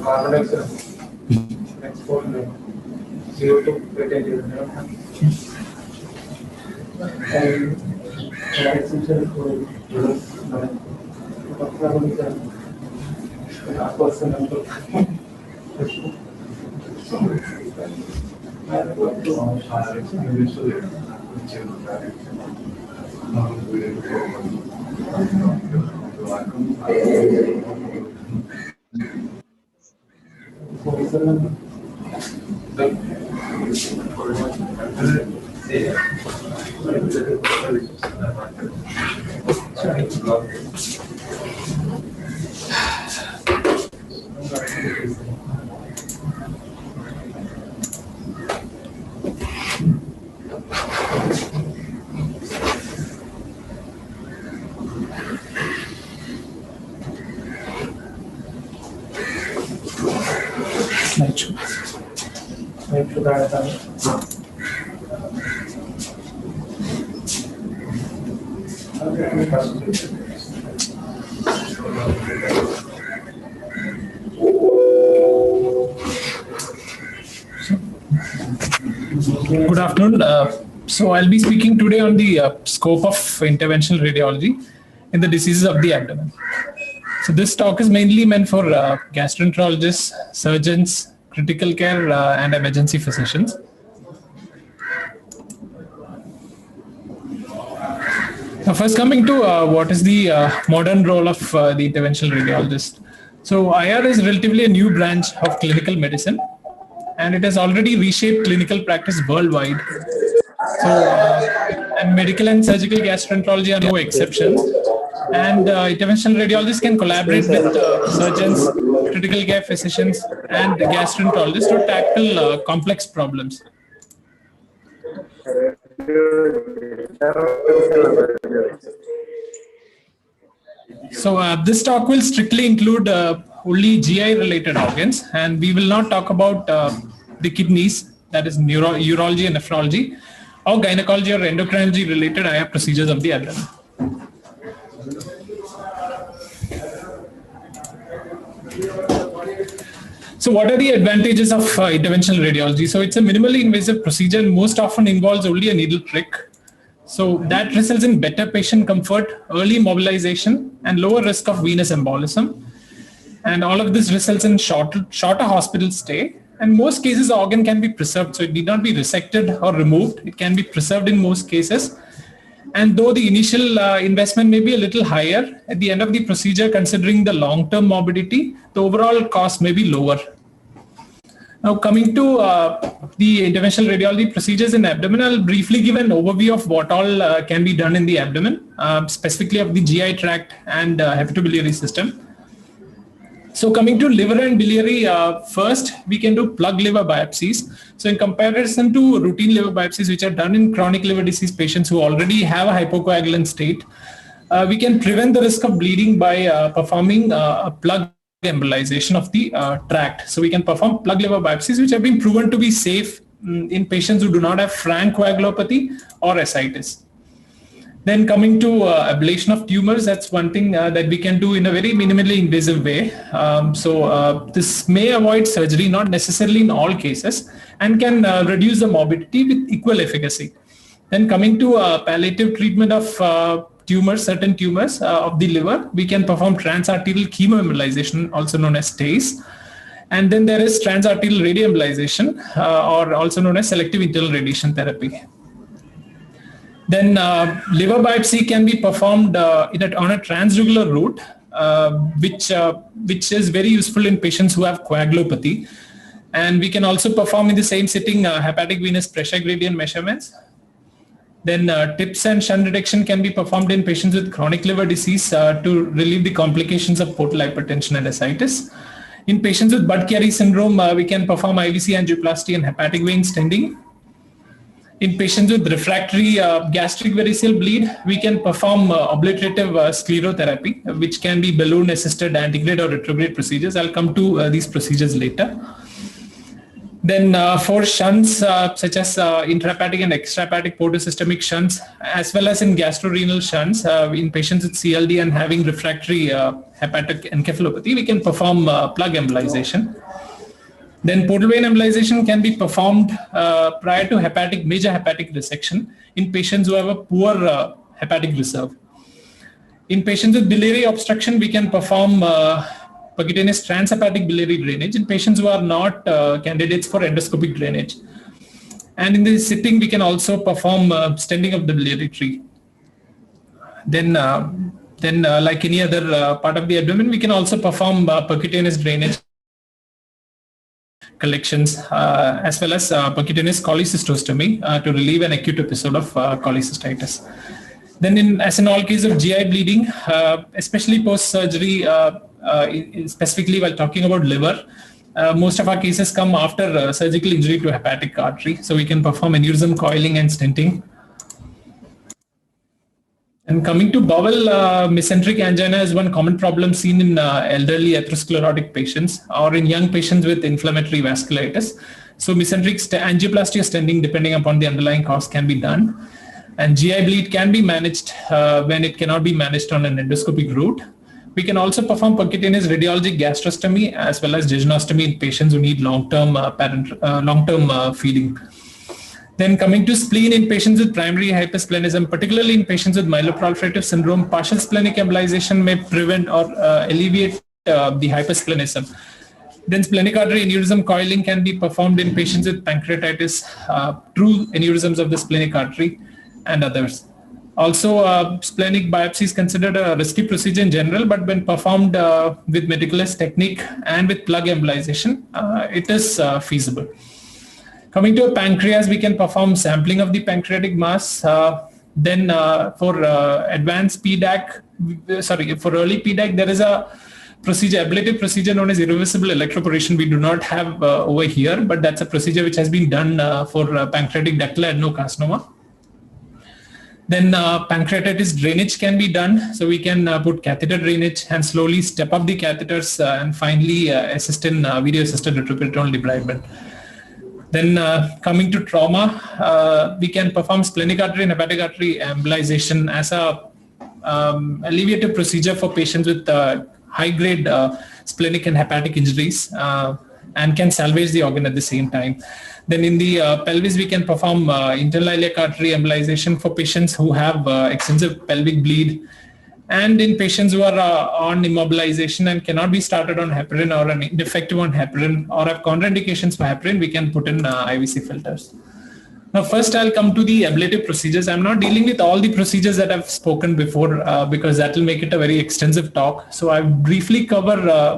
Carbon dioxide export CO2 retain Good afternoon. So I'll be speaking today on the scope of interventional radiology in the diseases of the abdomen. So this talk is mainly meant for gastroenterologists, surgeons, critical care and emergency physicians. Now first coming to what is the modern role of the interventional radiologist. So IR is relatively a new branch of clinical medicine, and it has already reshaped clinical practice worldwide. So, and medical and surgical gastroenterology are no exceptions. And interventional radiologists can collaborate with surgeons, critical care physicians, and gastroenterologists to tackle complex problems. So this talk will strictly include only GI-related organs, and we will not talk about the kidneys, that is urology and nephrology, or gynecology or endocrinology-related IR procedures of the abdomen. So what are the advantages of interventional radiology? So it's a minimally invasive procedure and most often involves only a needle prick. So that results in better patient comfort, early mobilization, and lower risk of venous embolism. And all of this results in shorter hospital stay. And most cases, the organ can be preserved. So it need not be resected or removed. It can be preserved in most cases. And though the initial investment may be a little higher, at the end of the procedure, considering the long-term morbidity, the overall cost may be lower. Now coming to the interventional radiology procedures in abdomen, I'll briefly give an overview of what all can be done in the abdomen, specifically of the GI tract and hepatobiliary system. So coming to liver and biliary, first we can do plug liver biopsies. So in comparison to routine liver biopsies, which are done in chronic liver disease patients who already have a hypocoagulant state, we can prevent the risk of bleeding by performing a plug embolization of the tract. So we can perform plug liver biopsies, which have been proven to be safe in patients who do not have frank coagulopathy or ascites. Then coming to ablation of tumors, that's one thing that we can do in a very minimally invasive way. This may avoid surgery, not necessarily in all cases, and can reduce the morbidity with equal efficacy. Then coming to palliative treatment of tumors, certain tumors of the liver, we can perform transarterial chemoembolization, also known as TACE. And then there is transarterial radioembolization, or also known as selective internal radiation therapy. Then liver biopsy can be performed on a transjugular route, which is very useful in patients who have coagulopathy. And we can also perform in the same sitting hepatic venous pressure gradient measurements. Then TIPS and shunt detection can be performed in patients with chronic liver disease to relieve the complications of portal hypertension and ascites. In patients with Budd-Chiari syndrome, we can perform Ibc Angioplasty and hepatic vein stenting. In patients with refractory gastric variceal bleed, we can perform obliterative sclerotherapy, which can be balloon-assisted antegrade or retrograde procedures. I'll come to these procedures later. Then for shunts such as intrahepatic and extrahepatic photosystemic shunts, as well as in gastrorenal shunts in patients with CLD and having refractory hepatic encephalopathy, we can perform plug embolization. Then portal vein embolization can be performed prior to major hepatic resection in patients who have a poor hepatic reserve. In patients with biliary obstruction, we can perform percutaneous transhepatic biliary drainage in patients who are not candidates for endoscopic drainage. And in the sitting, we can also perform stenting of the biliary tree. Then like any other part of the abdomen, we can also perform percutaneous drainage collections as well as percutaneous cholecystostomy to relieve an acute episode of cholecystitis. Then as in all cases of GI bleeding, especially post-surgery, specifically while talking about liver, most of our cases come after surgical injury to hepatic artery. So we can perform aneurysm coiling and stenting. And coming to bowel, mesenteric angina is one common problem seen in elderly atherosclerotic patients or in young patients with inflammatory vasculitis. So mesenteric angioplasty or stenting, depending upon the underlying cause, can be done. And GI bleed can be managed when it cannot be managed on an endoscopic route. We can also perform percutaneous radiology gastrostomy as well as jejunostomy in patients who need long-term feeding. Then coming to spleen in patients with primary hypersplenism, particularly in patients with myeloproliferative syndrome, partial splenic embolization may prevent or alleviate the hypersplenism. Then splenic artery aneurysm coiling can be performed in patients with pancreatitis, true aneurysms of the splenic artery, and others. Also, splenic biopsy is considered a risky procedure in general, but when performed with meticulous technique and with plug embolization, it is feasible. Coming to a pancreas, we can perform sampling of the pancreatic mass. Then for advanced PDAC, for early PDAC, there is a procedure, ablative procedure known as irreversible electroporation. We do not have over here, but that's a procedure which has been done for pancreatic ductal adenocarcinoma. Then pancreatitis drainage can be done. So we can put catheter drainage and slowly step up the catheters and finally assist in video-assisted retroperitoneal debridement. Then coming to trauma, we can perform splenic artery and hepatic artery embolization as a alleviative procedure for patients with high-grade splenic and hepatic injuries and can salvage the organ at the same time. Then in the pelvis, we can perform internal iliac artery embolization for patients who have extensive pelvic bleed. And in patients who are on immobilization and cannot be started on heparin or an defective on heparin or have contraindications for heparin, we can put in IVC filters. Now, first I'll come to the ablative procedures. I'm not dealing with all the procedures that I've spoken before because that will make it a very extensive talk. So I'll briefly cover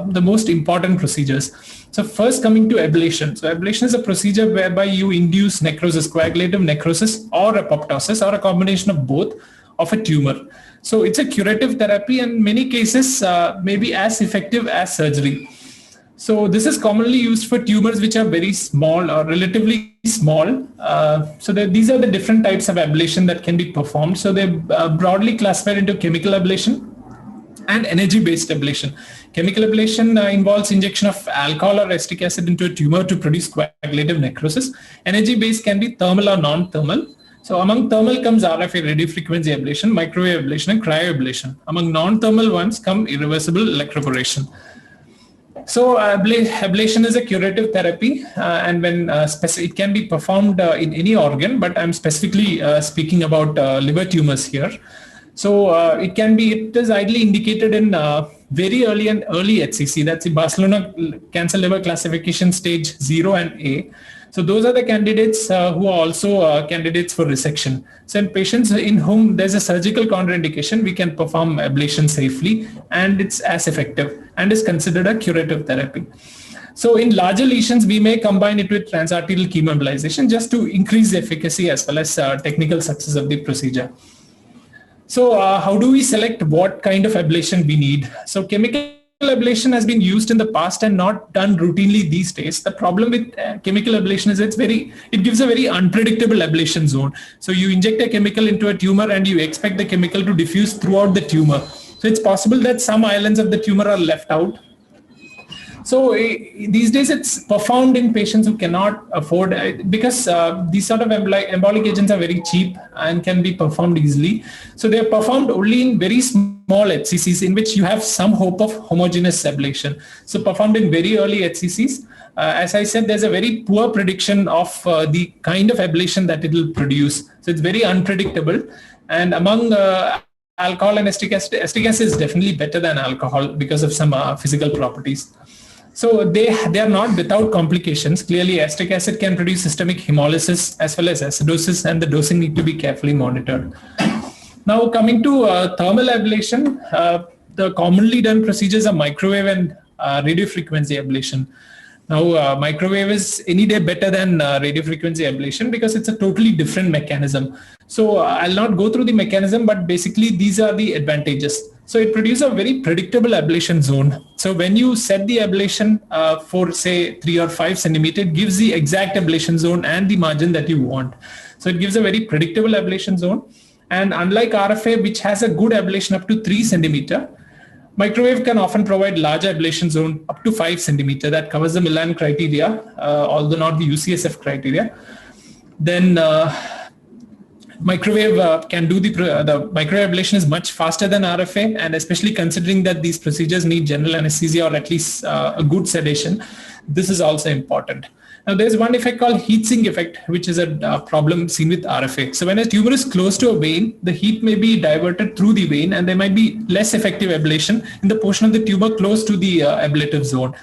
the most important procedures. So first coming to ablation. So ablation is a procedure whereby you induce necrosis, coagulative necrosis or apoptosis or a combination of both of a tumor. So it's a curative therapy and in many cases may be as effective as surgery. So this is commonly used for tumors which are very small or relatively small. These are the different types of ablation that can be performed. So they're broadly classified into chemical ablation and energy-based ablation. Chemical ablation involves injection of alcohol or acetic acid into a tumor to produce coagulative necrosis. Energy-based can be thermal or non-thermal. So among thermal comes RF radiofrequency ablation, microwave ablation, and cryoablation. Among non-thermal ones come irreversible electroporation. So ablation is a curative therapy and when it can be performed in any organ, but I'm specifically speaking about liver tumors here. So it is ideally indicated in very early and early HCC. That's the Barcelona Cancer Liver Classification Stage 0 and A. So those are the candidates who are also candidates for resection. So in patients in whom there's a surgical contraindication, we can perform ablation safely and it's as effective and is considered a curative therapy. So in larger lesions, we may combine it with transarterial chemoembolization just to increase the efficacy as well as technical success of the procedure. So how do we select what kind of ablation we need? So chemical ablation has been used in the past and not done routinely these days. The problem with chemical ablation is it gives a very unpredictable ablation zone. So you inject a chemical into a tumor and you expect the chemical to diffuse throughout the tumor. So it's possible that some islands of the tumor are left out. So these days it's performed in patients who cannot afford, because these sort of embolic agents are very cheap and can be performed easily. So they are performed only in very small HCCs in which you have some hope of homogeneous ablation. So performed in very early HCCs. As I said, there's a very poor prediction of the kind of ablation that it will produce. So it's very unpredictable. And among alcohol and acetic acid is definitely better than alcohol because of some physical properties. So they are not without complications. Clearly, acetic acid can produce systemic hemolysis as well as acidosis, and the dosing need to be carefully monitored. Now, coming to thermal ablation, the commonly done procedures are microwave and radiofrequency ablation. Now, microwave is any day better than radiofrequency ablation because it's a totally different mechanism. So I'll not go through the mechanism, but basically these are the advantages. So it produces a very predictable ablation zone. So when you set the ablation for say 3 or 5 centimeter, it gives the exact ablation zone and the margin that you want. So it gives a very predictable ablation zone. And unlike RFA, which has a good ablation up to 3 centimeter, microwave can often provide larger ablation zone up to 5 centimeter that covers the Milan criteria, although not the UCSF criteria. Then microwave can do the microwave ablation is much faster than RFA, and especially considering that these procedures need general anesthesia or at least a good sedation, this is also important. Now, there's one effect called heat sink effect, which is a problem seen with RFA. So when a tumor is close to a vein, the heat may be diverted through the vein, and there might be less effective ablation in the portion of the tumor close to the ablative zone.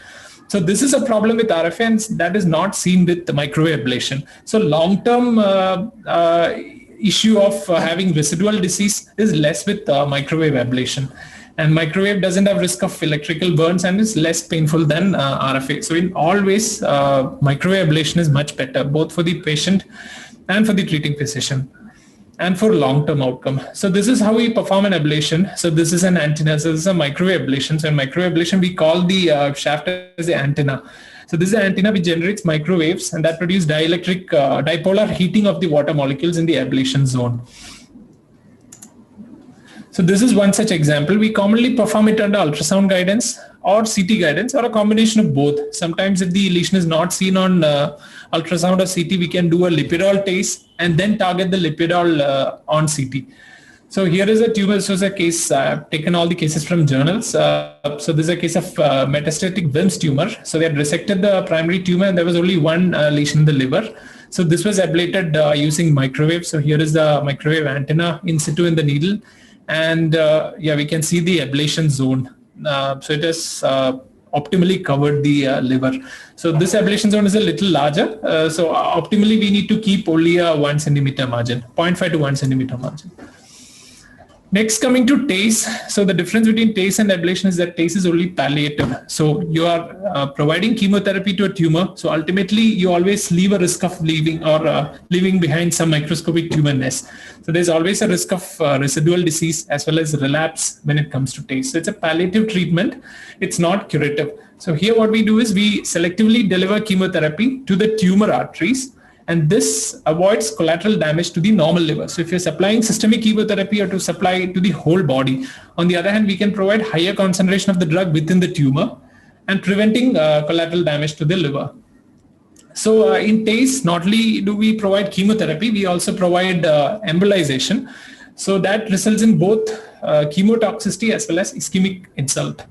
So this is a problem with RFA, and that is not seen with the microwave ablation. So long-term issue of having residual disease is less with microwave ablation. And microwave doesn't have risk of electrical burns and is less painful than RFA. So in all ways, microwave ablation is much better, both for the patient and for the treating physician and for long-term outcome. So this is how we perform an ablation. So this is an antenna. So this is a microwave ablation. So in microwave ablation, we call the shaft as the antenna. So this is an antenna which generates microwaves, and that produces dielectric dipolar heating of the water molecules in the ablation zone. So this is one such example. We commonly perform it under ultrasound guidance or CT guidance or a combination of both. Sometimes if the lesion is not seen on ultrasound or CT, we can do a lipidol TACE and then target the lipidol on CT. So here is a tumor. So it's a case, I've taken all the cases from journals. So this is a case of metastatic Wilms tumor. So they had resected the primary tumor and there was only one lesion in the liver. So this was ablated using microwave. So here is the microwave antenna in situ in the needle. And yeah, we can see the ablation zone. So it has optimally covered the liver. So this ablation zone is a little larger. So optimally, we need to keep only a 1 centimeter margin, 0.5 to 1 centimeter margin. Next, coming to TACE. So the difference between TACE and ablation is that TACE is only palliative. So you are providing chemotherapy to a tumor. So ultimately, you always leave a risk of leaving or leaving behind some microscopic tumor nest. So there's always a risk of residual disease as well as relapse when it comes to TACE. So it's a palliative treatment. It's not curative. So here what we do is we selectively deliver chemotherapy to the tumor arteries. And this avoids collateral damage to the normal liver. So if you're supplying systemic chemotherapy or to supply to the whole body, on the other hand, we can provide higher concentration of the drug within the tumor and preventing collateral damage to the liver. So in TACE, not only do we provide chemotherapy, we also provide embolization. So that results in both chemotoxicity as well as ischemic insult.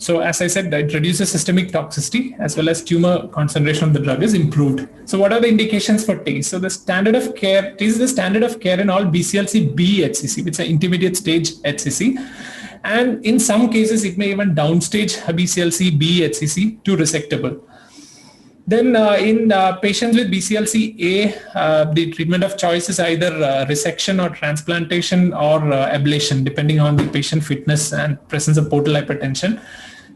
So as I said, it reduces systemic toxicity as well as tumor concentration of the drug is improved. So what are the indications for TACE? So the standard of care, TACE is the standard of care in all BCLC-B HCC, which is an intermediate stage HCC. And in some cases, it may even downstage a BCLC-B HCC to resectable. Then in patients with BCLC-A, the treatment of choice is either resection or transplantation or ablation, depending on the patient fitness and presence of portal hypertension.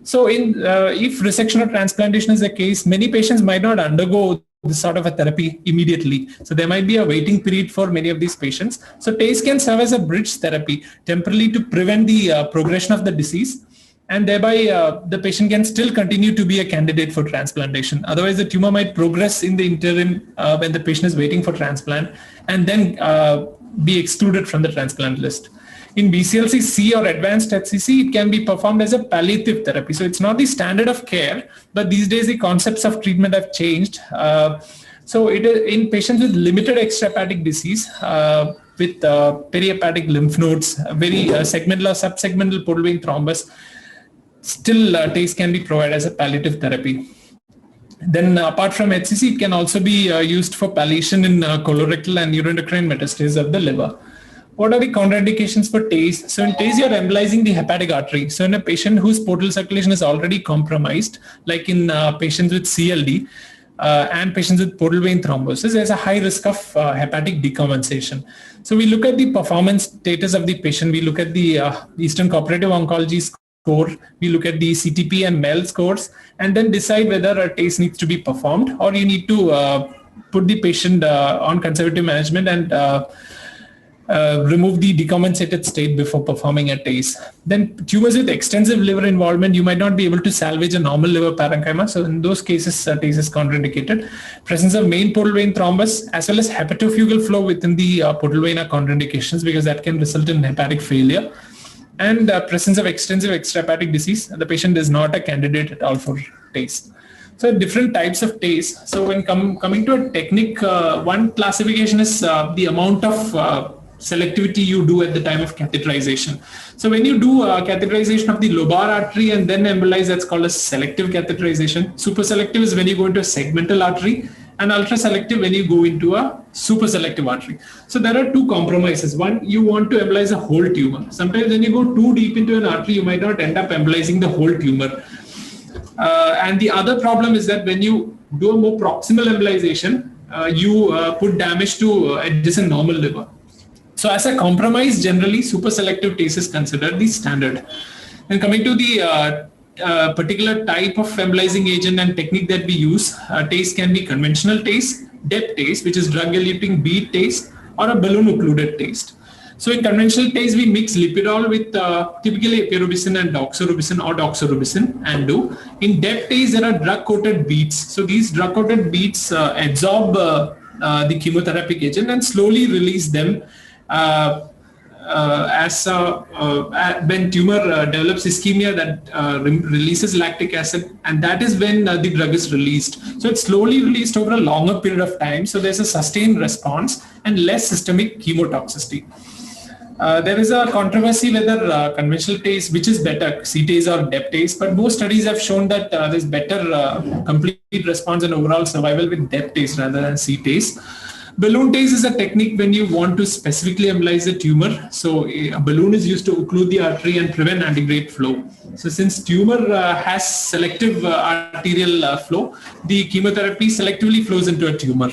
So if resection or transplantation is the case, many patients might not undergo this sort of a therapy immediately. So there might be a waiting period for many of these patients. So TACE can serve as a bridge therapy temporarily to prevent the progression of the disease. And thereby, the patient can still continue to be a candidate for transplantation. Otherwise, the tumor might progress in the interim when the patient is waiting for transplant and then be excluded from the transplant list. In BCLC-C or advanced HCC, it can be performed as a palliative therapy. So it's not the standard of care, but these days the concepts of treatment have changed. So it is in patients with limited extrahepatic disease, with perihepatic lymph nodes, very segmental or subsegmental portal vein thrombus, still TACE can be provided as a palliative therapy. Then apart from HCC, it can also be used for palliation in colorectal and neuroendocrine metastases of the liver. What are the contraindications for TACE? So in TACE, you're embolizing the hepatic artery. So in a patient whose portal circulation is already compromised, like in patients with CLD and patients with portal vein thrombosis, there's a high risk of hepatic decompensation. So we look at the performance status of the patient. We look at the Eastern Cooperative Oncology score. We look at the CTP and MEL scores, and then decide whether a TACE needs to be performed or you need to put the patient on conservative management and remove the decompensated state before performing a TACE. Then tumors with extensive liver involvement, you might not be able to salvage a normal liver parenchyma. So in those cases, TACE is contraindicated. Presence of main portal vein thrombus as well as hepatofugal flow within the portal vein are contraindications because that can result in hepatic failure. And presence of extensive extrahepatic disease, the patient is not a candidate at all for TACE. So different types of TACE. So when coming to a technique, one classification is the amount of selectivity you do at the time of catheterization. So when you do catheterization of the lobar artery and then embolize, that's called a selective catheterization. Super selective is when you go into a segmental artery, and ultra selective when you go into a super selective artery. So there are two compromises. One, you want to embolize a whole tumor. Sometimes when you go too deep into an artery, you might not end up embolizing the whole tumor. And the other problem is that when you do a more proximal embolization, you put damage to adjacent normal liver. So as a compromise, generally super selective TACE is considered the standard. And coming to the particular type of embolizing agent and technique that we use, TACE can be conventional TACE, DEP TACE, which is drug-eluting bead TACE, or a balloon-occluded TACE. So in conventional TACE, we mix lipidol with typically epirubicin and doxorubicin or doxorubicin and do. In DEP TACE, there are drug-coated beads. So these drug-coated beads absorb the chemotherapeutic agent and slowly release them when tumor develops ischemia that releases lactic acid, and that is when the drug is released. So it's slowly released over a longer period of time. So there's a sustained response and less systemic chemotoxicity. There is a controversy whether conventional TACE, which is better, CTACE or DEP TACE, but most studies have shown that there's better complete response and overall survival with DEP TACE rather than CTACE. Balloon TACE is a technique when you want to specifically embolize the tumor. So a balloon is used to occlude the artery and prevent antegrade flow. So since tumor has selective arterial flow, the chemotherapy selectively flows into a tumor.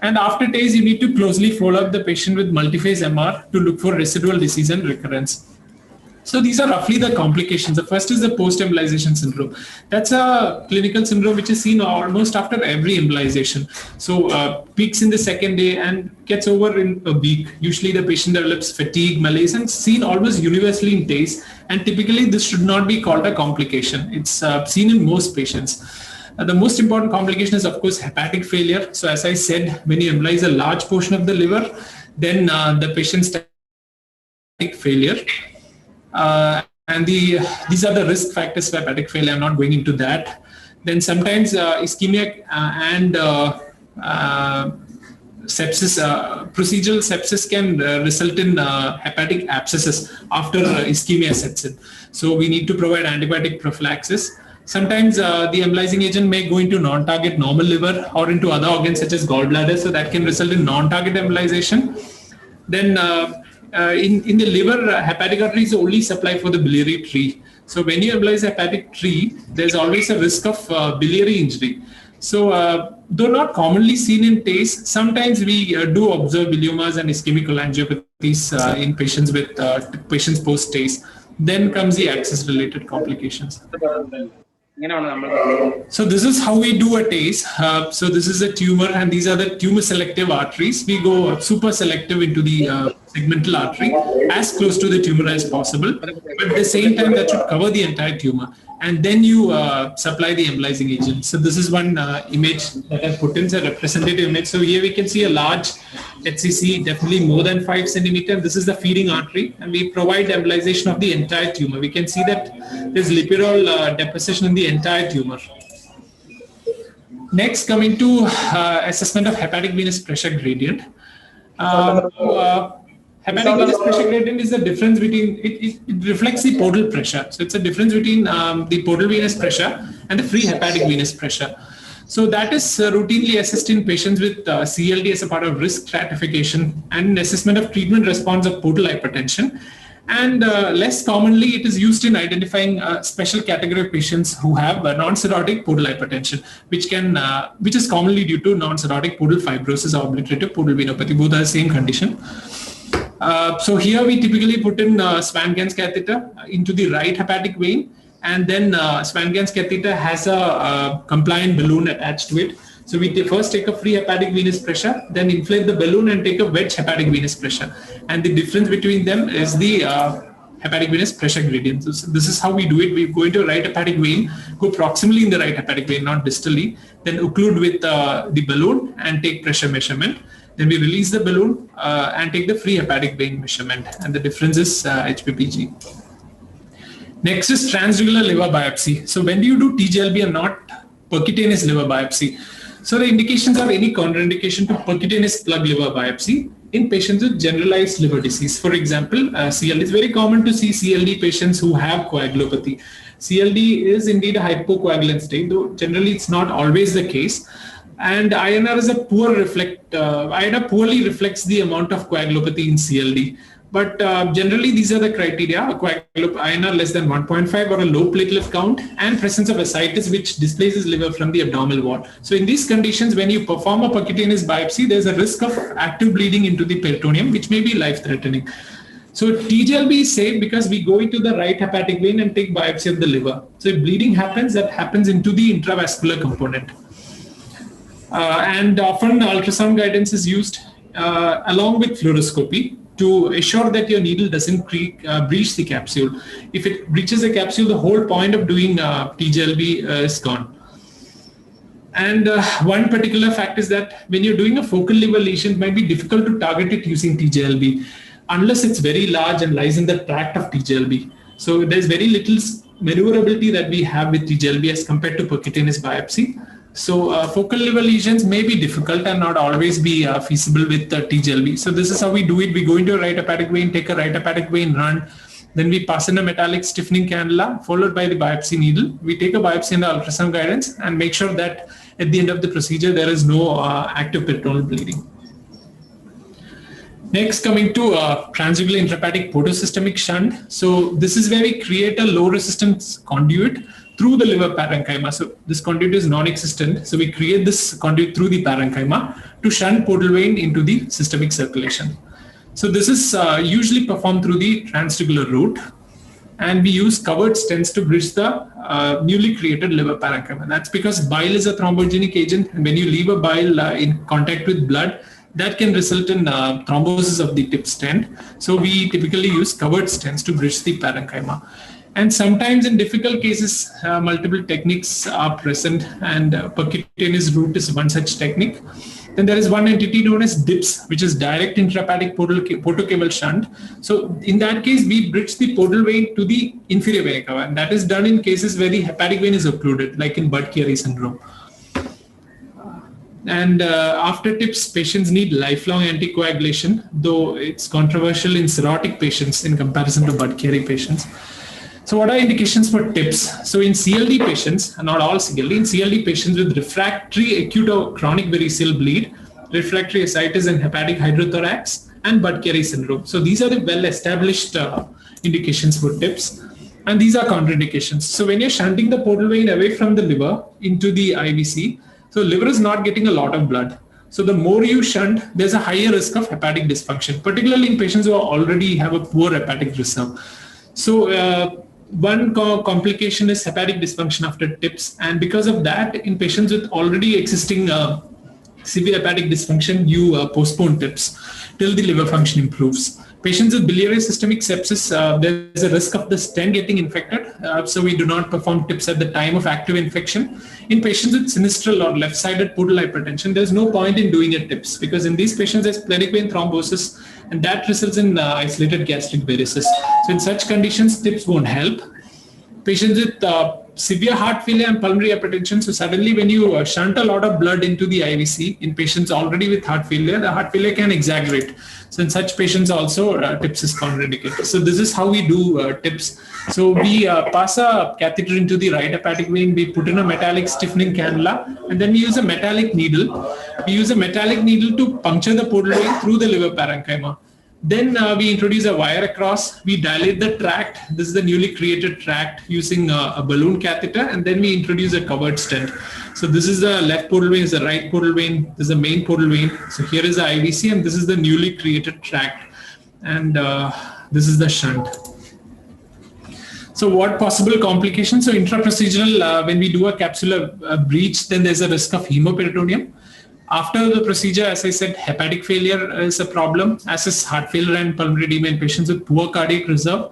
And after TACE, you need to closely follow up the patient with multiphase MR to look for residual disease and recurrence. So these are roughly the complications. The first is the post-embolization syndrome. That's a clinical syndrome which is seen almost after every embolization. So peaks in the second day and gets over in a week. Usually the patient develops fatigue, malaise, and seen almost universally in TACE. And typically this should not be called a complication. It's seen in most patients. The most important complication is, of course, hepatic failure. So as I said, when you embolize a large portion of the liver, then the patient's hepatic failure. And these are the risk factors for hepatic failure. I'm not going into that. Then sometimes ischemia and sepsis, procedural sepsis can result in hepatic abscesses after ischemia sets in. So we need to provide antibiotic prophylaxis. Sometimes the embolizing agent may go into non-target normal liver or into other organs such as gallbladder. So that can result in non-target embolization. Then in the liver, hepatic artery is only supply for the biliary tree. So when you embolize a hepatic tree, there's always a risk of biliary injury. So though not commonly seen in TACE, sometimes we do observe biliomas and ischemic cholangiopathies in patients with patients post-TACE. Then comes the access-related complications. So this is how we do a TACE. So this is a tumor, and these are the tumor selective arteries. We go super selective into the segmental artery as close to the tumor as possible, but at the same time that should cover the entire tumor. And then you supply the embolizing agent. So this is one image that I put in, a representative image. So here we can see a large HCC definitely more than 5 centimeter. This is the feeding artery, and we provide embolization of the entire tumor. We can see that there's lipirol deposition in the entire tumor. Next, coming to assessment of hepatic venous pressure gradient. Hepatic venous pressure gradient is the difference between, it reflects the portal pressure. So it's a difference between the portal venous pressure and the free hepatic venous pressure. So that is routinely assessed in patients with CLD as a part of risk stratification and assessment of treatment response of portal hypertension. And less commonly, it is used in identifying a special category of patients who have non-cirrhotic portal hypertension, which is commonly due to non-cirrhotic portal fibrosis or obliterative portal venopathy. Both are the same condition. So here we typically put in Swan-Ganz catheter into the right hepatic vein, and then Swan-Ganz catheter has a compliant balloon attached to it. So we first take a free hepatic venous pressure, then inflate the balloon and take a wedge hepatic venous pressure. And the difference between them is the hepatic venous pressure gradient. So this is how we do it. We go into a right hepatic vein, go proximally in the right hepatic vein, not distally, then occlude with the balloon and take pressure measurement. Then we release the balloon and take the free hepatic vein measurement. And the difference is HPPG. Next is transjugular liver biopsy. So when do you do TGLB and not percutaneous liver biopsy? So the indications are any contraindication to percutaneous plug liver biopsy in patients with generalized liver disease. For example, CLD. It's very common to see CLD patients who have coagulopathy. CLD is indeed a hypocoagulant state, though generally it's not always the case. And INR is INR poorly reflects the amount of coagulopathy in CLD. But generally, these are the criteria: INR less than 1.5 or a low platelet count, and presence of ascites, which displaces liver from the abdominal wall. So in these conditions, when you perform a percutaneous biopsy, there's a risk of active bleeding into the peritoneum, which may be life-threatening. So TGLB is safe because we go into the right hepatic vein and take biopsy of the liver. So if bleeding happens, that happens into the intravascular component. And often ultrasound guidance is used along with fluoroscopy to assure that your needle doesn't breach the capsule. If it breaches the capsule, the whole point of doing TGLB is gone. And one particular fact is that when you're doing a focal liver lesion, it might be difficult to target it using TGLB unless it's very large and lies in the tract of TGLB. So there's very little maneuverability that we have with TGLB as compared to percutaneous biopsy. So focal liver lesions may be difficult and not always be feasible with TGLB. So this is how we do it. We go into a right hepatic vein, take a right hepatic vein run, then we pass in a metallic stiffening cannula followed by the biopsy needle. We take a biopsy and the ultrasound guidance and make sure that at the end of the procedure there is no active peritoneal bleeding. Next, coming to transjugular intrahepatic photosystemic shunt. So this is where we create a low resistance conduit through the liver parenchyma. So this conduit is non-existent. So we create this conduit through the parenchyma to shunt portal vein into the systemic circulation. So this is usually performed through the transjugular route. And we use covered stents to bridge the newly created liver parenchyma. That's because bile is a thrombogenic agent. And when you leave a bile in contact with blood, that can result in thrombosis of the tip stent. So we typically use covered stents to bridge the parenchyma. And sometimes in difficult cases, multiple techniques are present, and percutaneous route is one such technique. Then there is one entity known as DIPS, which is direct intrahepatic portocaval shunt. So in that case, we bridge the portal vein to the inferior vena cava, and that is done in cases where the hepatic vein is occluded, like in Budd-Chiari syndrome. And after TIPS, patients need lifelong anticoagulation, though it's controversial in cirrhotic patients in comparison to Budd-Chiari patients. So what are indications for TIPS? So in CLD patients, not all CLD, in CLD patients with refractory acute or chronic variceal bleed, refractory ascites and hepatic hydrothorax, and Budd-Chiari syndrome. So these are the well-established indications for TIPS. And these are contraindications. So when you're shunting the portal vein away from the liver into the IVC, so liver is not getting a lot of blood. So the more you shunt, there's a higher risk of hepatic dysfunction, particularly in patients who already have a poor hepatic reserve. So one complication is hepatic dysfunction after TIPS. And because of that, in patients with already existing severe hepatic dysfunction, you postpone TIPS till the liver function improves. Patients with biliary systemic sepsis, there's a risk of the stent getting infected, so we do not perform TIPS at the time of active infection. In patients with sinistral or left-sided portal hypertension, there's no point in doing a TIPS because in these patients there's splenic vein thrombosis and that results in isolated gastric varices. So in such conditions, TIPS won't help. Patients with severe heart failure and pulmonary hypertension, so suddenly when you shunt a lot of blood into the IVC in patients already with heart failure, the heart failure can exaggerate. So in such patients also TIPS is contraindicated. So this is how we do TIPS. So we pass a catheter into the right hepatic vein, we put in a metallic stiffening cannula, and then we use a metallic needle. We use a metallic needle to puncture the portal vein through the liver parenchyma. Then we introduce a wire across, we dilate the tract. This is the newly created tract using a balloon catheter, and then we introduce a covered stent. So this is the left portal vein, this is the right portal vein, this is the main portal vein. So here is the IVC and this is the newly created tract. And this is the shunt. So what possible complications? So intraprocedural, when we do a capsular breach, then there's a risk of hemoperitoneum. After the procedure, as I said, hepatic failure is a problem, as is heart failure and pulmonary edema in patients with poor cardiac reserve.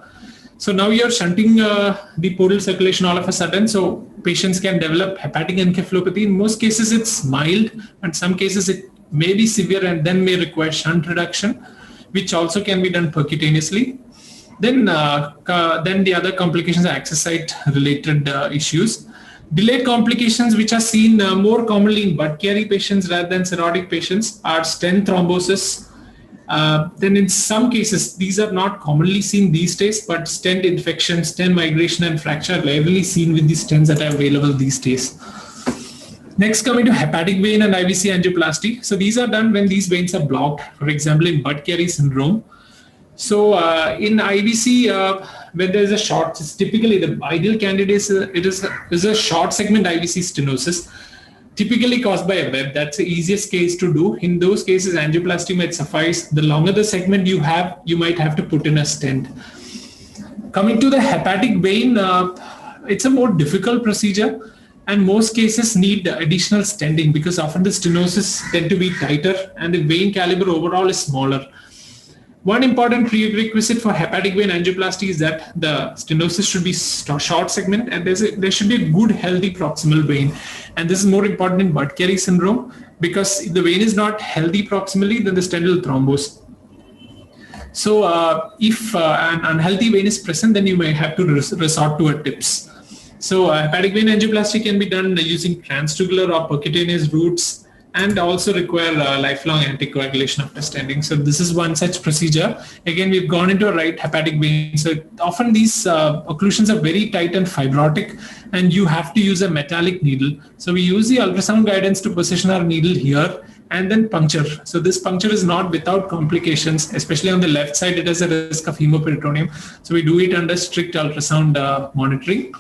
So now you're shunting the portal circulation all of a sudden. So patients can develop hepatic encephalopathy. In most cases, it's mild, and some cases it may be severe and then may require shunt reduction, which also can be done percutaneously. Then the other complications are access site related issues. Delayed complications, which are seen more commonly in Budd-Chiari patients rather than cirrhotic patients, are stent thrombosis. Then in some cases, these are not commonly seen these days, but stent infection, stent migration and fracture are rarely seen with the stents that are available these days. Next, coming to hepatic vein and Ibc angioplasty. So these are done when these veins are blocked, for example, in Budd-Chiari syndrome. So in IVC, when there is a short, typically the ideal candidate is a short segment IVC stenosis, typically caused by a web. That's the easiest case to do. In those cases, angioplasty might suffice. The longer the segment you have, you might have to put in a stent. Coming to the hepatic vein, it's a more difficult procedure, and most cases need additional stenting because often the stenosis tend to be tighter and the vein caliber overall is smaller. One important prerequisite for hepatic vein angioplasty is that the stenosis should be short segment and there should be a good healthy proximal vein. And this is more important in Budd-Chiari syndrome because if the vein is not healthy proximally, then the stent will thrombose. So if an unhealthy vein is present, then you may have to resort to a TIPS. So hepatic vein angioplasty can be done using transtubular or percutaneous routes, and also require lifelong anticoagulation after stenting. So this is one such procedure. Again, we've gone into a right hepatic vein. So often these occlusions are very tight and fibrotic, and you have to use a metallic needle. So we use the ultrasound guidance to position our needle here and then puncture. So this puncture is not without complications, especially on the left side, it has a risk of hemoperitoneum. So we do it under strict ultrasound monitoring.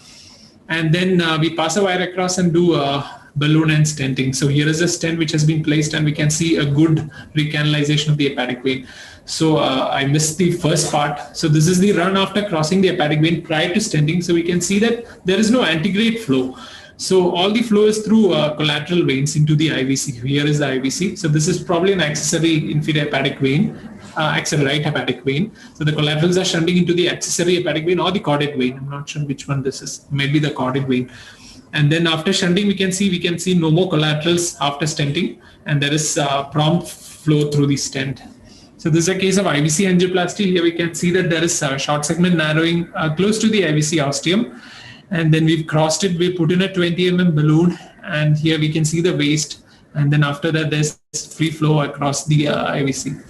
And then we pass a wire across and do balloon and stenting. So here is a stent which has been placed and we can see a good recanalization of the hepatic vein. So I missed the first part. So this is the run after crossing the hepatic vein prior to stenting. So we can see that there is no antegrade flow. So all the flow is through collateral veins into the IVC. Here is the IVC. So this is probably an accessory inferior hepatic vein, accessory right hepatic vein. So the collaterals are shunting into the accessory hepatic vein or the caudate vein. I'm not sure which one this is. Maybe the caudate vein. And then after shunting, we can see no more collaterals after stenting, and there is prompt flow through the stent. So this is a case of IVC angioplasty. Here we can see that there is short segment narrowing close to the IVC ostium, and then we've crossed it. We put in a 20 mm balloon, and here we can see the waist, and then after that there's free flow across the IVC.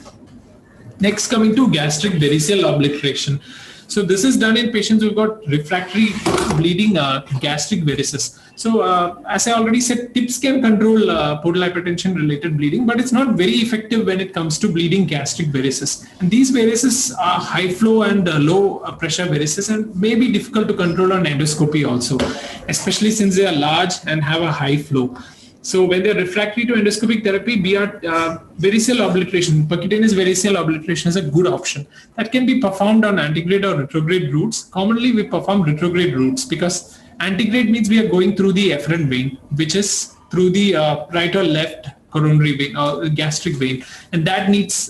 Next, coming to gastric variceal obliteration. So this is done in patients who've got refractory bleeding gastric varices. So as I already said, TIPS can control portal hypertension related bleeding, but it's not very effective when it comes to bleeding gastric varices. And these varices are high flow and low pressure varices and may be difficult to control on endoscopy also, especially since they are large and have a high flow. So when they're refractory to endoscopic therapy, variceal obliteration, percutaneous variceal obliteration is a good option. That can be performed on antegrade or retrograde routes. Commonly, we perform retrograde routes because antegrade means we are going through the efferent vein, which is through the right or left coronary vein or gastric vein. And that needs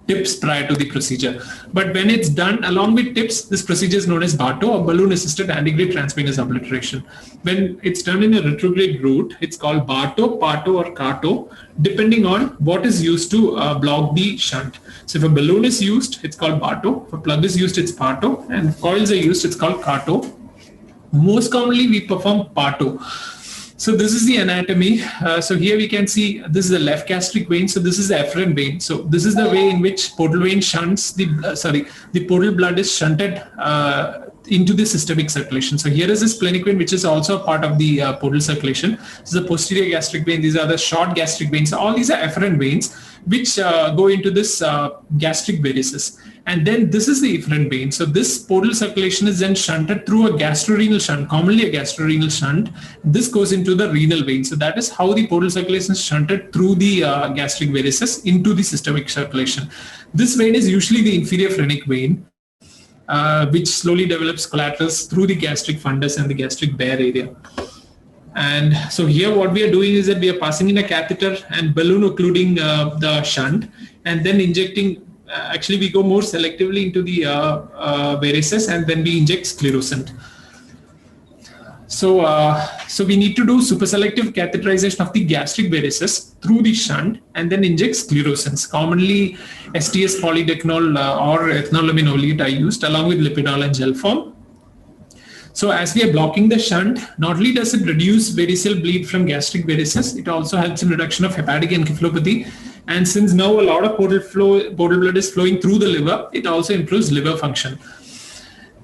tips prior to the procedure. But when it's done along with tips, this procedure is known as BARTO, or balloon-assisted antegrade transvenous obliteration. When it's done in a retrograde route, it's called BARTO, PARTO, or CARTO, depending on what is used to block the shunt. So if a balloon is used, it's called BARTO. If a plug is used, it's PARTO. And if coils are used, it's called CARTO. Most commonly, we perform PARTO. So this is the anatomy. So here we can see this is the left gastric vein. So this is the efferent vein. So this is the way in which portal vein shunts the portal blood is shunted into the systemic circulation. So here is the splenic vein, which is also a part of the portal circulation. This is the posterior gastric vein. These are the short gastric veins. So all these are efferent veins which go into this gastric varices. And then this is the efferent vein. So this portal circulation is then shunted through a gastrorenal shunt, commonly a gastrorenal shunt. This goes into the renal vein. So that is how the portal circulation is shunted through the gastric varices into the systemic circulation. This vein is usually the inferior phrenic vein, which slowly develops collaterals through the gastric fundus and the gastric bear area. And so here what we are doing is that we are passing in a catheter and balloon occluding the shunt, and then injecting. Actually, we go more selectively into the varices, and then we inject sclerosant. So we need to do superselective catheterization of the gastric varices through the shunt, and then inject sclerosants. Commonly, STS polydecanol or ethanolamine oleate are used along with lipidol and gel form. So as we are blocking the shunt, not only does it reduce variceal bleed from gastric varices, it also helps in reduction of hepatic encephalopathy. And since now a lot of portal blood is flowing through the liver, it also improves liver function.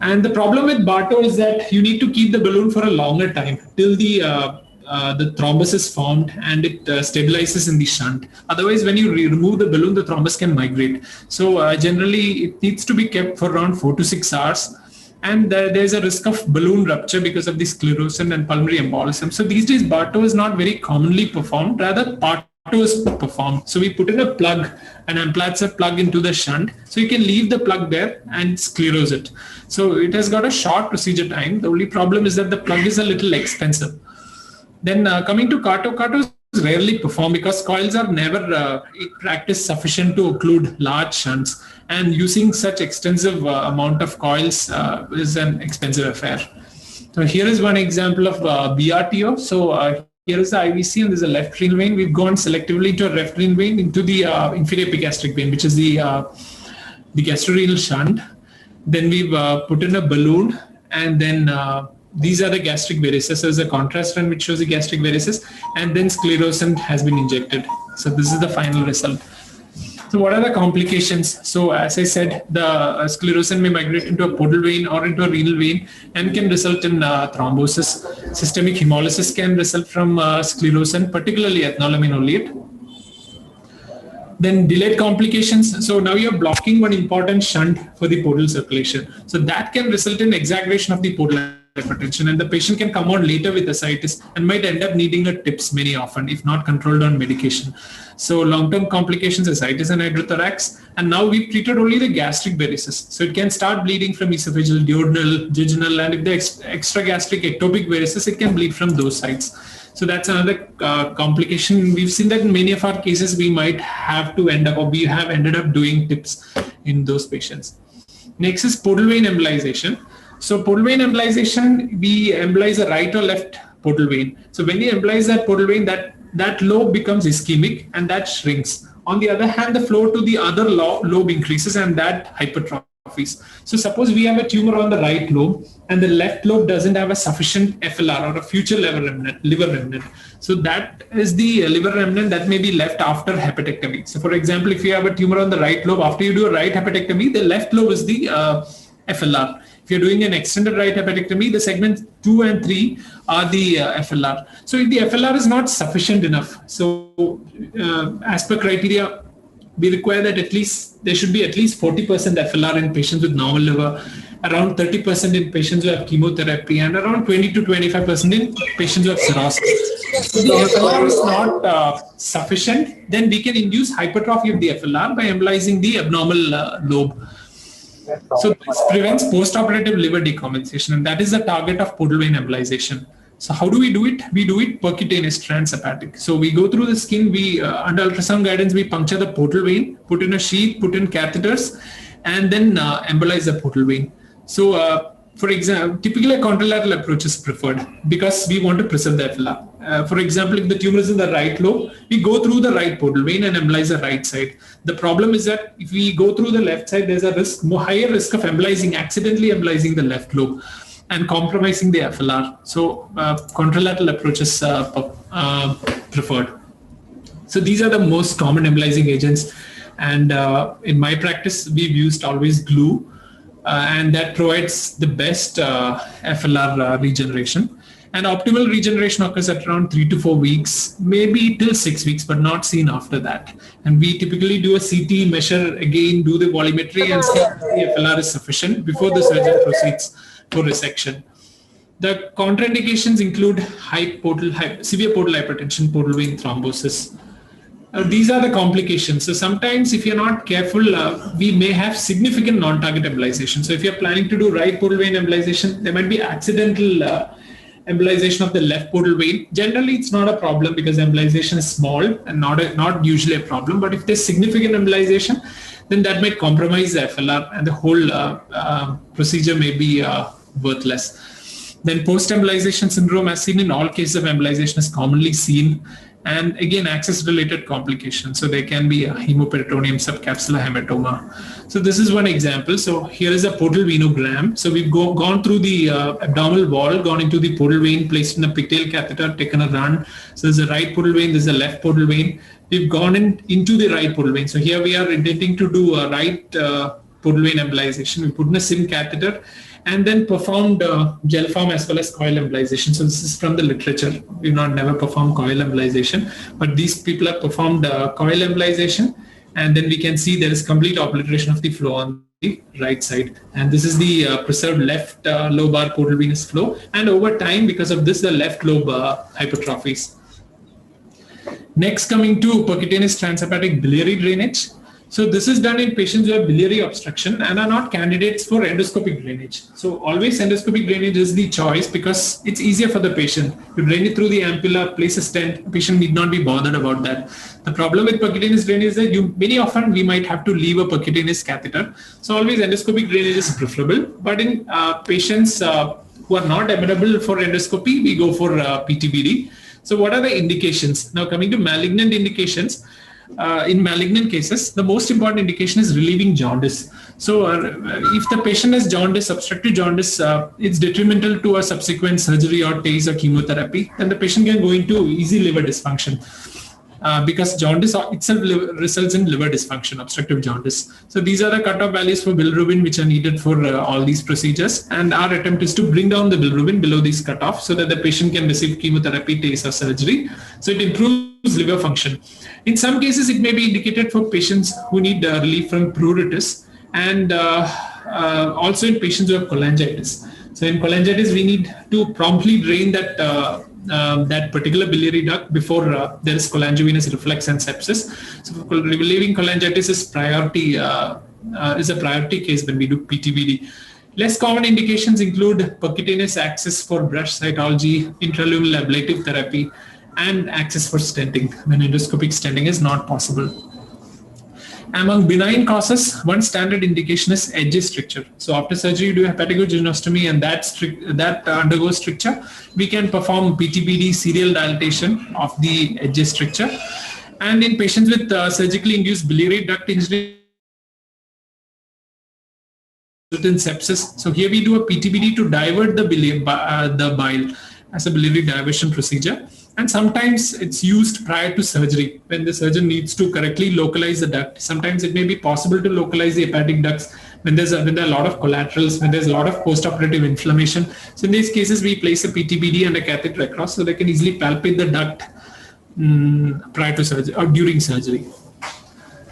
And the problem with BARTO is that you need to keep the balloon for a longer time till the thrombus is formed and it stabilizes in the shunt. Otherwise, when you remove the balloon, the thrombus can migrate. So generally, it needs to be kept for around 4 to 6 hours. And there's a risk of balloon rupture because of the sclerosant and pulmonary embolism. So these days, BARTO is not very commonly performed. Rather, PARTO is performed. So we put in a plug, an Amplatzer plug into the shunt. So you can leave the plug there and sclerose it. So it has got a short procedure time. The only problem is that the plug is a little expensive. Then coming to CARTO is rarely performed because coils are never practiced sufficient to occlude large shunts. And using such extensive amount of coils is an expensive affair. So here is one example of BRTO. So here is the IVC, and there's a left renal vein. We've gone selectively to a left renal vein into the inferior epigastric vein, which is the gastrorenal shunt. Then we've put in a balloon, and then these are the gastric varices. There's a contrast run which shows the gastric varices, and then sclerosant has been injected. So this is the final result. So what are the complications? So as I said, the sclerosant may migrate into a portal vein or into a renal vein and can result in thrombosis. Systemic hemolysis can result from sclerosant, particularly ethanolamine oleate. Then delayed complications. So now you're blocking one important shunt for the portal circulation. So that can result in exaggeration of the portal hypertension, and the patient can come on later with ascites and might end up needing a TIPS many often if not controlled on medication. So long-term complications, ascites and hydrothorax. And now we've treated only the gastric varices. So it can start bleeding from esophageal, duodenal, jejunal, and if the extra gastric ectopic varices, it can bleed from those sites. So that's another complication. We've seen that in many of our cases, we might have to end up, or we have ended up doing TIPS in those patients. Next is portal vein embolization. So portal vein embolization, we embolize the right or left portal vein. So when you embolize that portal vein, that lobe becomes ischemic and that shrinks. On the other hand, the flow to the other lobe increases and that hypertrophies. So suppose we have a tumor on the right lobe and the left lobe doesn't have a sufficient FLR or a future liver remnant. So that is the liver remnant that may be left after hepatectomy. So for example, if you have a tumor on the right lobe, after you do a right hepatectomy, the left lobe is the FLR. If you're doing an extended right hepatectomy, the segments 2 and 3 are the FLR. So if the FLR is not sufficient enough, so as per criteria, we require that there should be at least 40% FLR in patients with normal liver, around 30% in patients who have chemotherapy, and around 20 to 25% in patients who have cirrhosis. If the FLR is not sufficient, then we can induce hypertrophy of the FLR by embolizing the abnormal lobe. So this prevents postoperative liver decompensation, and that is the target of portal vein embolization. So how do we do it? We do it percutaneous transhepatic. So we go through the skin, we under ultrasound guidance, we puncture the portal vein, put in a sheath, put in catheters, and then embolize the portal vein. So for example, typically a contralateral approach is preferred because we want to preserve the FLR. For example, if the tumor is in the right lobe, we go through the right portal vein and embolize the right side. The problem is that if we go through the left side, there's a higher risk of accidentally embolizing the left lobe and compromising the FLR. So contralateral approach is preferred. So these are the most common embolizing agents. And in my practice, we've used always glue. And that provides the best FLR regeneration. And optimal regeneration occurs at around 3 to 4 weeks, maybe till 6 weeks, but not seen after that. And we typically do a CT measure again, do the volumetry and see if the FLR is sufficient before the surgeon proceeds for resection. The contraindications include severe portal hypertension, portal vein thrombosis. These are the complications. So sometimes if you're not careful, we may have significant non-target embolization. So if you're planning to do right portal vein embolization, there might be accidental embolization of the left portal vein. Generally, it's not a problem because embolization is small and not usually a problem. But if there's significant embolization, then that might compromise the FLR and the whole procedure may be worthless. Then post-embolization syndrome, as seen in all cases of embolization, is commonly seen. And again, access-related complications. So there can be a hemoperitoneum, subcapsular hematoma. So this is one example. So here is a portal venogram. So we've gone through the abdominal wall, gone into the portal vein, placed in a pigtail catheter, taken a run. So there's a right portal vein, there's a left portal vein. We've gone into the right portal vein. So here we are intending to do a right portal vein embolization. We put in a SIM catheter and then performed gel form as well as coil embolization. So this is from the literature. We've never performed coil embolization, but these people have performed coil embolization, and then we can see there is complete obliteration of the flow on the right side. And this is the preserved left lobar portal venous flow. And over time, because of this, the left lobe hypertrophies. Next, coming to percutaneous transhepatic biliary drainage. So this is done in patients who have biliary obstruction and are not candidates for endoscopic drainage. So always endoscopic drainage is the choice because it's easier for the patient. You drain it through the ampulla, place a stent, the patient need not be bothered about that. The problem with percutaneous drainage is that very often we might have to leave a percutaneous catheter. So always endoscopic drainage is preferable. But in patients who are not amenable for endoscopy, we go for PTBD. So what are the indications? Now coming to malignant indications, in malignant cases, the most important indication is relieving jaundice. So if the patient has jaundice, obstructive jaundice, it's detrimental to a subsequent surgery or TACE or chemotherapy, then the patient can go into easy liver dysfunction because jaundice itself results in liver dysfunction, obstructive jaundice. So these are the cutoff values for bilirubin which are needed for all these procedures. And our attempt is to bring down the bilirubin below these cutoffs so that the patient can receive chemotherapy, TACE or surgery. So it improves liver function. In some cases, it may be indicated for patients who need relief from pruritus and also in patients who have cholangitis. So in cholangitis, we need to promptly drain that that particular biliary duct before there is cholangiovenous reflux and sepsis. So relieving cholangitis is a priority case when we do PTBD. Less common indications include percutaneous access for brush cytology, intraluminal ablative therapy, and access for stenting when endoscopic stenting is not possible. Among benign causes, one standard indication is edge stricture. So after surgery, you do hepatogenostomy and that undergoes stricture. We can perform PTBD, serial dilatation of the edge stricture. And in patients with surgically induced biliary duct injury, in sepsis. So here we do a PTBD to divert the bile as a biliary diversion procedure. And sometimes it's used prior to surgery when the surgeon needs to correctly localize the duct. Sometimes it may be possible to localize the hepatic ducts when there are a lot of collaterals, when there's a lot of postoperative inflammation. So in these cases, we place a PTBD and a catheter across so they can easily palpate the duct prior to surgery or during surgery.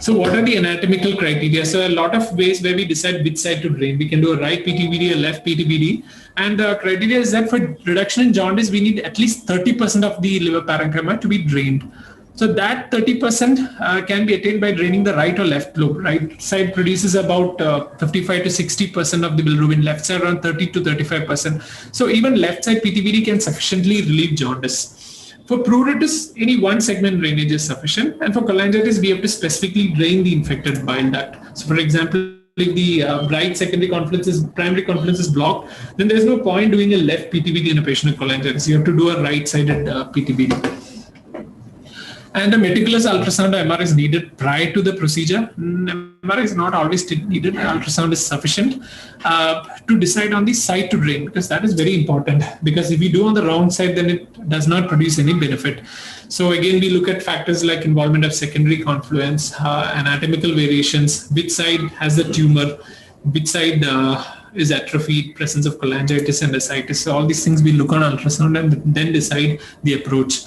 So what are the anatomical criteria? So a lot of ways where we decide which side to drain. We can do a right PTBD, a left PTBD. And the criteria is that for reduction in jaundice, we need at least 30% of the liver parenchyma to be drained. So that 30% can be attained by draining the right or left lobe. Right side produces about 55 to 60% of the bilirubin, left side around 30 to 35%. So even left side PTBD can sufficiently relieve jaundice. For pruritus, any one segment drainage is sufficient. And for cholangitis, we have to specifically drain the infected bile duct. So for example, if the right primary confluence is blocked, then there's no point doing a left PTBD in a patient with cholangitis. You have to do a right-sided PTBD. And a meticulous ultrasound or MR is needed prior to the procedure. MR is not always needed. Ultrasound is sufficient to decide on the site to drain, because that is very important. Because if we do on the wrong side, then it does not produce any benefit. So again, we look at factors like involvement of secondary confluence, anatomical variations, which side has the tumor, which side is atrophied, presence of cholangitis and ascites. So all these things we look on ultrasound and then decide the approach.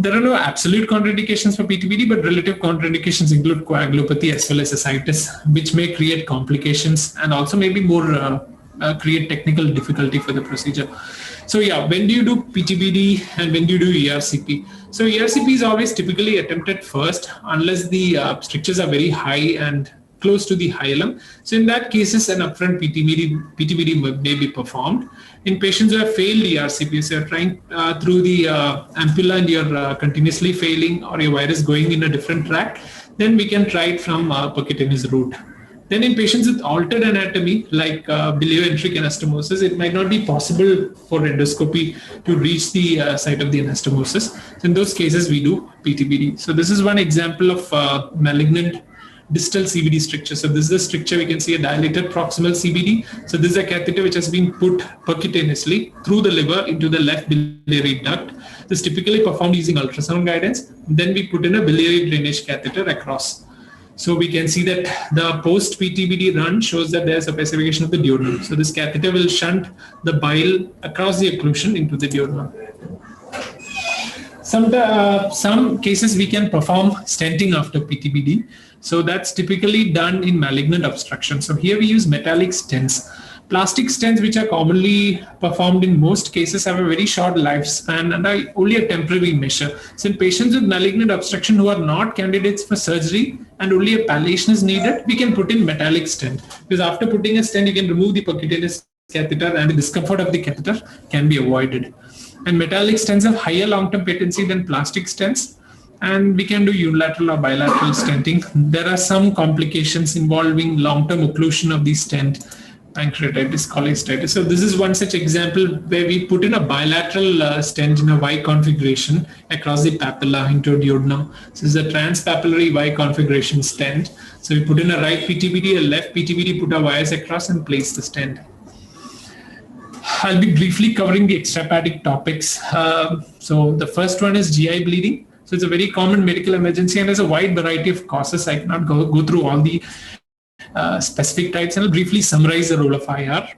There are no absolute contraindications for PTBD, but relative contraindications include coagulopathy as well as ascites, which may create complications and also maybe more create technical difficulty for the procedure. So yeah, when do you do PTBD and when do you do ERCP? So ERCP is always typically attempted first unless the strictures are very high and close to the hilum. So in that cases, an upfront PTBD may be performed. In patients who have failed ERCP, so you're trying through the ampulla and you're continuously failing, or your virus going in a different track, then we can try it from percutaneous route. Then in patients with altered anatomy, like bilioenteric anastomosis, it might not be possible for endoscopy to reach the site of the anastomosis. So in those cases, we do PTBD. So this is one example of malignant distal CBD stricture. So this is the stricture. We can see a dilated proximal CBD. So this is a catheter which has been put percutaneously through the liver into the left biliary duct. This is typically performed using ultrasound guidance. Then we put in a biliary drainage catheter across. So we can see that the post-PTBD run shows that there's a pacification of the duodenum. So this catheter will shunt the bile across the occlusion into the duodenum. Some cases we can perform stenting after PTBD. So that's typically done in malignant obstruction. So here we use metallic stents. Plastic stents, which are commonly performed in most cases, have a very short lifespan and are only a temporary measure. So in patients with malignant obstruction who are not candidates for surgery and only a palliation is needed, we can put in metallic stent. Because after putting a stent, you can remove the percutaneous catheter and the discomfort of the catheter can be avoided. And metallic stents have higher long-term patency than plastic stents. And we can do unilateral or bilateral stenting. There are some complications involving long-term occlusion of the stent, pancreatitis, cholecystitis. So this is one such example where we put in a bilateral stent in a Y configuration across the papilla into a duodenum. So this is a transpapillary Y configuration stent. So we put in a right PTBD, a left PTBD, put our wires across and place the stent. I'll be briefly covering the extrahepatic topics. So the first one is GI bleeding. So it's a very common medical emergency and there's a wide variety of causes. I cannot go through all the specific types, and I'll briefly summarize the role of IR.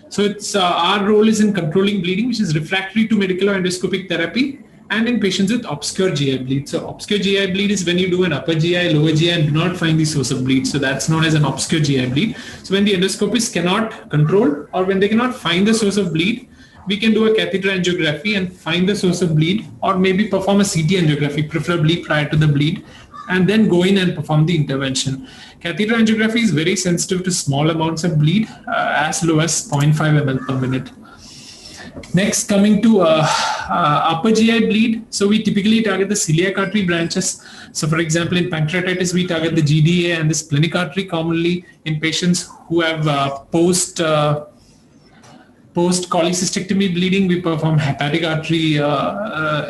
So it's our role is in controlling bleeding, which is refractory to medical or endoscopic therapy, and in patients with obscure GI bleed. So obscure GI bleed is when you do an upper GI, lower GI and do not find the source of bleed. So that's known as an obscure GI bleed. So when the endoscopist cannot control or when they cannot find the source of bleed, we can do a catheter angiography and find the source of bleed, or maybe perform a CT angiography, preferably prior to the bleed, and then go in and perform the intervention. Catheter angiography is very sensitive to small amounts of bleed, as low as 0.5 ml per minute. Next, coming to upper GI bleed. So we typically target the celiac artery branches. So for example, in pancreatitis, we target the GDA and the splenic artery commonly. In patients who have post-cholecystectomy bleeding, we perform hepatic artery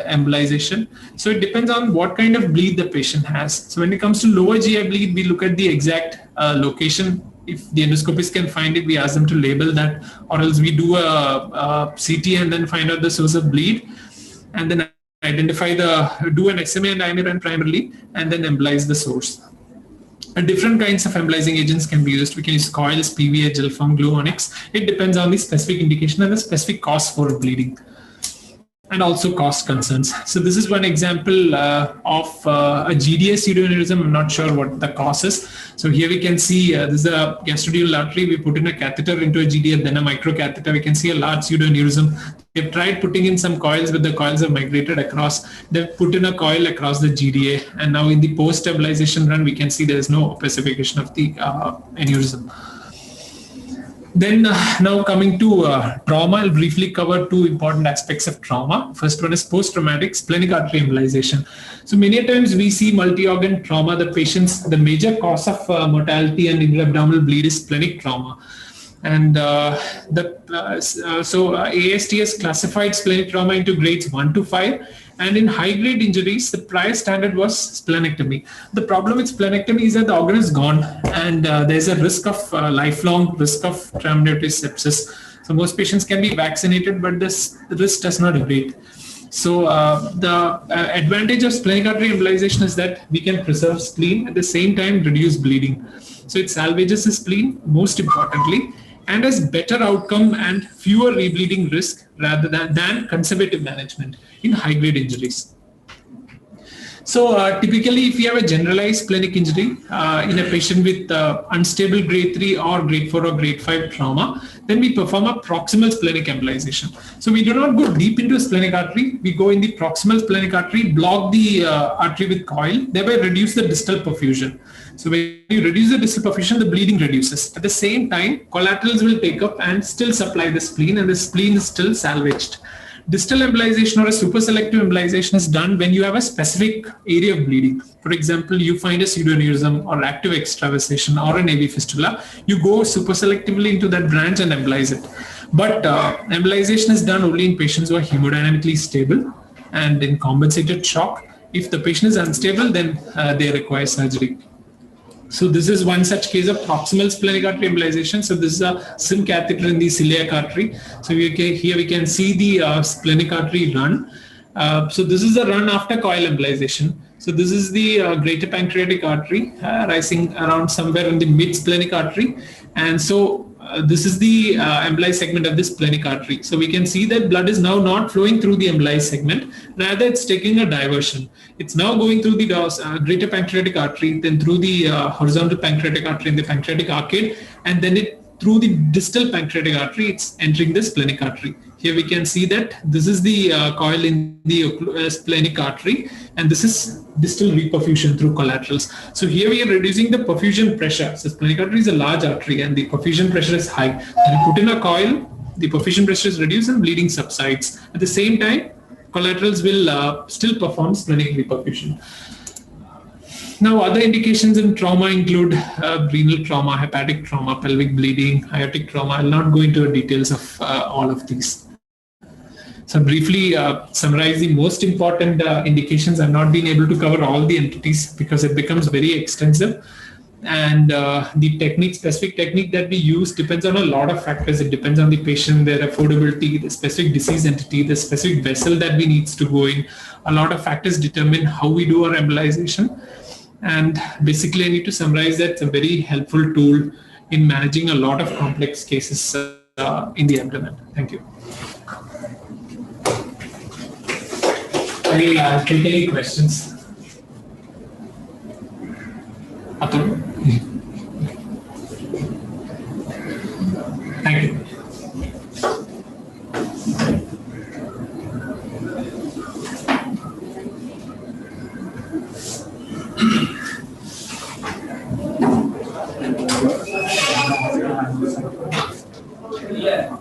embolization. So it depends on what kind of bleed the patient has. So when it comes to lower GI bleed, we look at the exact location. If the endoscopist can find it, we ask them to label that, or else we do a CT and then find out the source of bleed, and then do an SMA and IMIRAN primarily, and then embolize the source. Different kinds of embolizing agents can be used. We can use coils, PVA, gel form, glue, onyx. It depends on the specific indication and the specific cause for bleeding, and also cost concerns. So this is one example of a GDA pseudoaneurysm. I'm not sure what the cause is. So here we can see this is a gastroduodenal artery. We put in a catheter into a GDA, then a microcatheter. We can see a large pseudoaneurysm. They've tried putting in some coils, but the coils have migrated across. They've put in a coil across the GDA, and now in the post-stabilization run, we can see there is no opacification of the aneurysm. Then now coming to trauma, I'll briefly cover two important aspects of trauma. First one is post-traumatic splenic artery embolization. So many times we see multi-organ trauma. The major cause of mortality and intra-abdominal bleed is splenic trauma. And AST has classified splenic trauma into grades 1 to 5. And in high-grade injuries, the prior standard was splenectomy. The problem with splenectomy is that the organ is gone, and there's a risk of lifelong risk of transaminase sepsis. So most patients can be vaccinated, but this risk does not abate. So the advantage of splenic artery embolization is that we can preserve spleen, at the same time reduce bleeding. So it salvages the spleen, most importantly, and has better outcome and fewer rebleeding risk rather than conservative management in high-grade injuries. So typically, if you have a generalized splenic injury in a patient with unstable grade 3 or grade 4 or grade 5 trauma, then we perform a proximal splenic embolization. So we do not go deep into splenic artery. We go in the proximal splenic artery, block the artery with coil, thereby reduce the distal perfusion. So when you reduce the distal perfusion, the bleeding reduces. At the same time, collaterals will take up and still supply the spleen, and the spleen is still salvaged. Distal embolization or a superselective embolization is done when you have a specific area of bleeding. For example, you find a pseudoaneurysm or active extravasation or an AV fistula, you go superselectively into that branch and embolize it. But embolization is done only in patients who are hemodynamically stable and in compensated shock. If the patient is unstable, then they require surgery. So this is one such case of proximal splenic artery embolization. So this is a SIM catheter in the celiac artery. So here we can see the splenic artery run. So this is the run after coil embolization. So this is the greater pancreatic artery rising around somewhere in the mid splenic artery. And so this is the embolized segment of this splenic artery. So we can see that blood is now not flowing through the embolized segment. Rather, it's taking a diversion. It's now going through the greater pancreatic artery, then through the horizontal pancreatic artery in the pancreatic arcade, and then through the distal pancreatic artery, it's entering the splenic artery. Here we can see that this is the coil in the splenic artery, and this is distal reperfusion through collaterals. So here we are reducing the perfusion pressure. So splenic artery is a large artery and the perfusion pressure is high. When you put in a coil, the perfusion pressure is reduced and bleeding subsides. At the same time, collaterals will still perform splenic reperfusion. Now, other indications in trauma include renal trauma, hepatic trauma, pelvic bleeding, aortic trauma. I'll not go into the details of all of these. So briefly summarize the most important indications. I've not been able to cover all the entities because it becomes very extensive. And the specific technique that we use depends on a lot of factors. It depends on the patient, their affordability, the specific disease entity, the specific vessel that we needs to go in. A lot of factors determine how we do our embolization. And basically, I need to summarize that it's a very helpful tool in managing a lot of complex cases in the abdomen. Thank you. I'll take any questions. Atul? Thank you. Yeah.